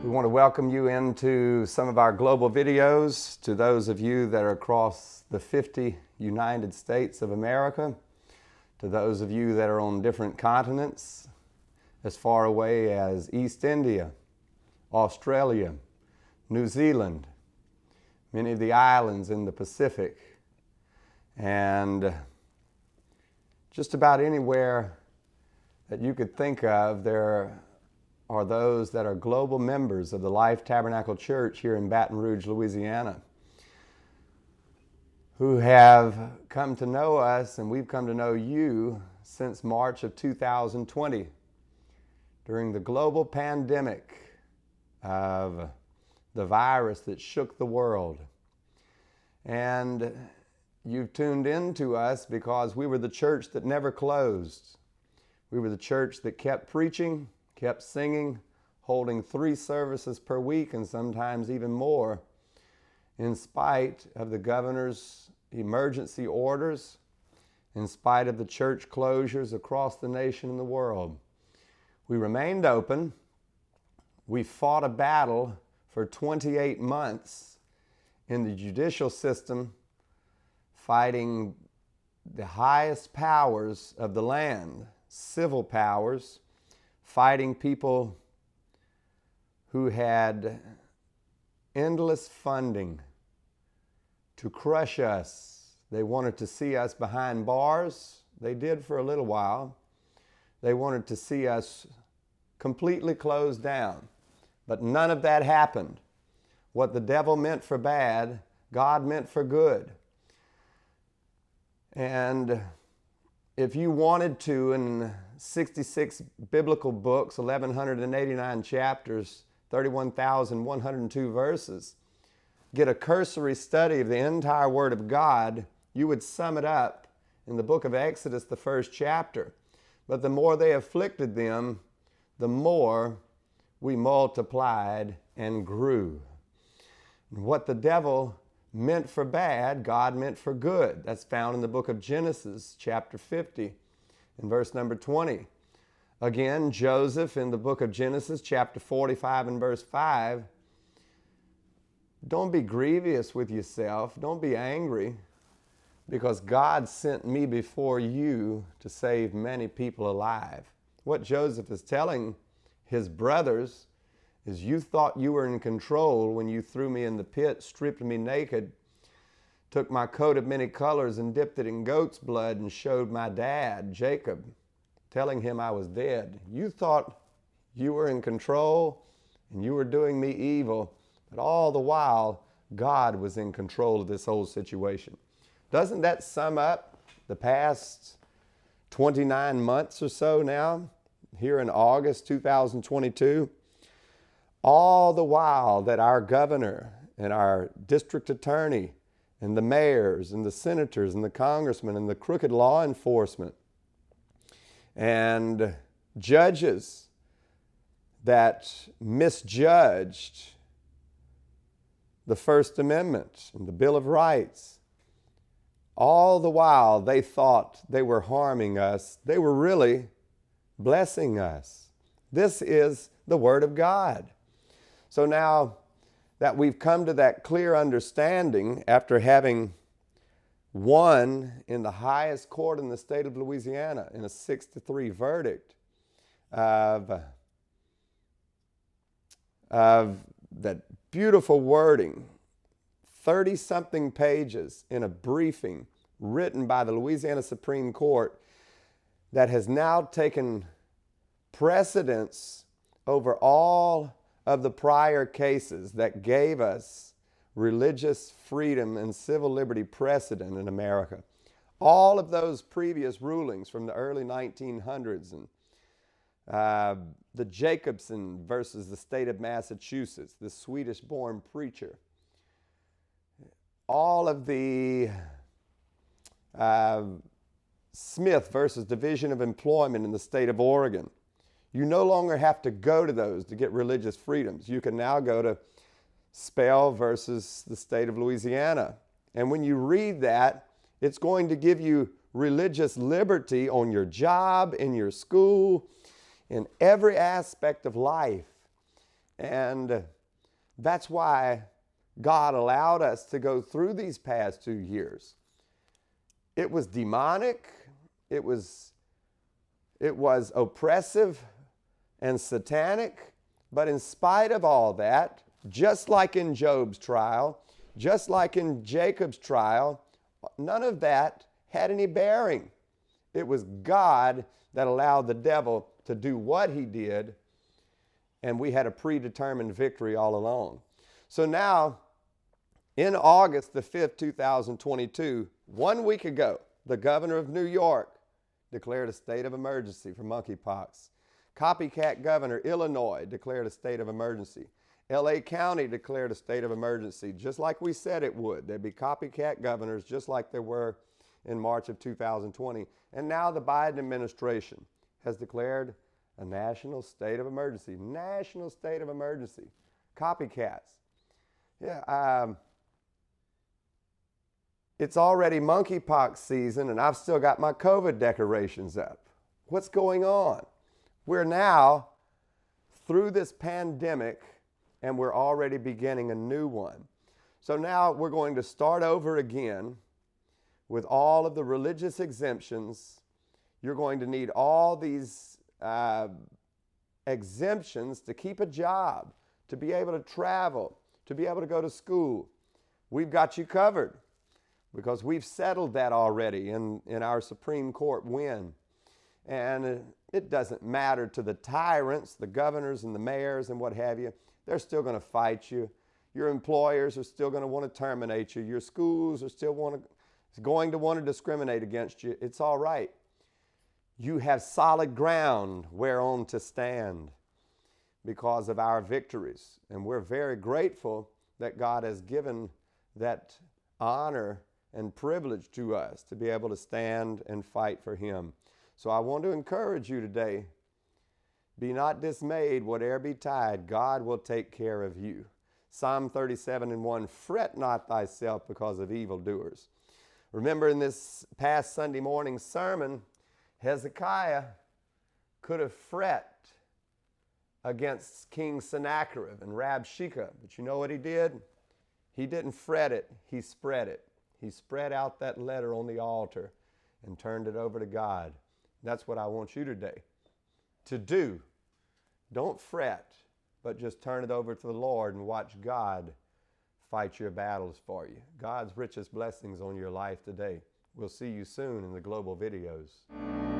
We want to welcome you into some of our global videos. To those of you that are across the 50 United States of America, to those of you that are on different continents, as far away as East India, Australia, New Zealand, many of the islands in the Pacific, and just about anywhere that you could think of, there are those that are global members of the Life Tabernacle Church here in Baton Rouge, Louisiana, who have come to know us, and we've come to know you since March of 2020, during the global pandemic of the virus that shook the world. And you've tuned into us because we were the church that never closed. We were the church that kept preaching, kept singing, holding 3 services per week and sometimes even more, in spite of the governor's emergency orders, in spite of the church closures across the nation and the world. We remained open. We fought a battle for 28 months in the judicial system, fighting the highest powers of the land, civil powers, fighting people who had endless funding to crush us. They wanted to see us behind bars. They did for a little while. They wanted to see us completely closed down. But none of that happened. What the devil meant for bad, God meant for good. And if you wanted to, in 66 biblical books, 1,189 chapters, 31,102 verses, get a cursory study of the entire Word of God, you would sum it up in the book of Exodus, the 1st chapter. But the more they afflicted them, the more we multiplied and grew. And what the devil meant for bad, God meant for good. That's found in the book of Genesis, chapter 50, and verse number 20. Again, Joseph in the book of Genesis, chapter 45 and verse 5. Don't be grievous with yourself. Don't be angry, because God sent me before you to save many people alive. What Joseph is telling his brothers is, you thought you were in control when you threw me in the pit, stripped me naked, took my coat of many colors and dipped it in goat's blood and showed my dad, Jacob, telling him I was dead. You thought you were in control and you were doing me evil, but all the while, God was in control of this whole situation. Doesn't that sum up the past 29 months or so now, here in August 2022? All the while that our governor and our district attorney and the mayors and the senators and the congressmen and the crooked law enforcement and judges that misjudged the First Amendment and the Bill of Rights, all the while they thought they were harming us, they were really blessing us. This is the Word of God. So now that we've come to that clear understanding, after having won in the highest court in the state of Louisiana in a 6-3 verdict of that beautiful wording, 30-something pages in a briefing written by the Louisiana Supreme Court that has now taken precedence over all of the prior cases that gave us religious freedom and civil liberty precedent in America. All of those previous rulings from the early 1900s, and the Jacobson versus the state of Massachusetts, the Swedish-born preacher, all of the Smith versus Division of Employment in the state of Oregon. You no longer have to go to those to get religious freedoms. You can now go to Spell versus the state of Louisiana. And when you read that, it's going to give you religious liberty on your job, in your school, in every aspect of life. And that's why God allowed us to go through these past 2 years. It was demonic, it was oppressive and satanic, but in spite of all that, just like in Job's trial, just like in Jacob's trial, none of that had any bearing. It was God that allowed the devil to do what he did, and we had a predetermined victory all along. So now, in August the 5th, 2022, 1 week ago, the governor of New York declared a state of emergency for monkeypox. Copycat governor, Illinois, declared a state of emergency. LA County declared a state of emergency, just like we said it would. There'd be copycat governors, just like there were in March of 2020. And now the Biden administration has declared a national state of emergency. National state of emergency. Copycats. Yeah, it's already monkeypox season, and I've still got my COVID decorations up. What's going on? We're now through this pandemic, and we're already beginning a new one. So now we're going to start over again with all of the religious exemptions. You're going to need all these exemptions to keep a job, to be able to travel, to be able to go to school. We've got you covered because we've settled that already in our Supreme Court win. And it doesn't matter to the tyrants, the governors and the mayors and what have you. They're still going to fight you. Your employers are still going to want to terminate you. Your schools are still going to want to discriminate against you. It's all right. You have solid ground whereon to stand because of our victories. And we're very grateful that God has given that honor and privilege to us to be able to stand and fight for Him. So I want to encourage you today, be not dismayed, whate'er betide, God will take care of you. Psalm 37:1, fret not thyself because of evildoers. Remember in this past Sunday morning sermon, Hezekiah could have fret against King Sennacherib and Rabshakeh, but you know what he did? He didn't fret it, he spread it. He spread out that letter on the altar and turned it over to God. That's what I want you today to do. Don't fret, but just turn it over to the Lord and watch God fight your battles for you. God's richest blessings on your life today. We'll see you soon in the global videos.